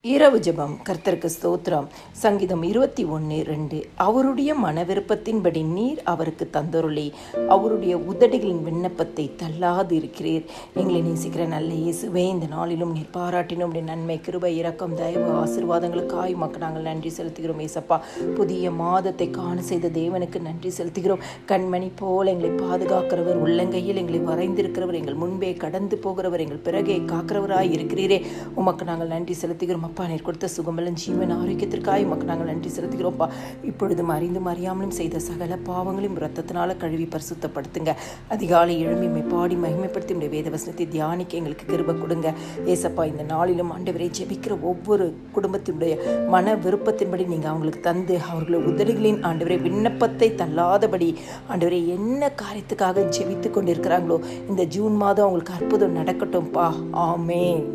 இரவு ஜெபம். கர்த்தருக்கு ஸ்தோத்திரம். சங்கீதம் 21:2. அவருடைய மன விருப்பத்தின்படி நீர் அவருக்கு தந்தருளி அவருடைய உதடுகளின் விண்ணப்பத்தை தள்ளாது இருக்கிறீர். எங்களை நேசிக்கிற நல்ல இயேசுவே, இந்த நாளிலும் நீர் பாராட்டினோம் நன்மை, கிருபை, இரக்கம், தயவு, ஆசீர்வாதங்களுக்காய் உமக்கு நாங்கள் நன்றி செலுத்துகிறோம். ஏசப்பா, புதிய மாதத்தை காண செய்த தேவனுக்கு நன்றி செலுத்துகிறோம். கண்மணி போல் எங்களை பாதுகாக்கிறவர், உள்ளங்கையில் எங்களை வரைந்திருக்கிறவர், எங்கள் முன்பே கடந்து போகிறவர், எங்கள் பிறகே காக்கிறவராய் இருக்கிறீரே, உமக்கு நாங்கள் நன்றி செலுத்துகிறோம். அப்பா, நீர் கொடுத்த சுகமெல்லாம் ஜீவன் ஆரோக்கியத்திற்காக உமக்கு நாங்கள் நன்றி செலுத்துகிறோம்ப்பா. இப்பொழுதும் அறிந்தும் அறியாமலும் செய்த சகல பாவங்களையும் இரத்தத்தினால கழுவி பரிசுத்தப்படுத்துங்க. அதிகாலை எழும்பி பாடி மகிமைப்படுத்தி உடைய வேதவசனத்தை தியானிக்க எங்களுக்கு கிருபை கொடுங்க. ஏசப்பா, இந்த நாளிலும் ஆண்டவரை ஜெபிக்கிற ஒவ்வொரு குடும்பத்தினுடைய மன விருப்பத்தின்படி நீங்கள் அவங்களுக்கு தந்து அவர்களை உதடுகளின் ஆண்டவரை விண்ணப்பத்தை தள்ளாதபடி ஆண்டவரை என்ன காரியத்துக்காக ஜெபித்து கொண்டிருக்கிறாங்களோ இந்த ஜூன் மாதம் அவங்களுக்கு அற்புதம் நடக்கட்டும்ப்பா. ஆமென்.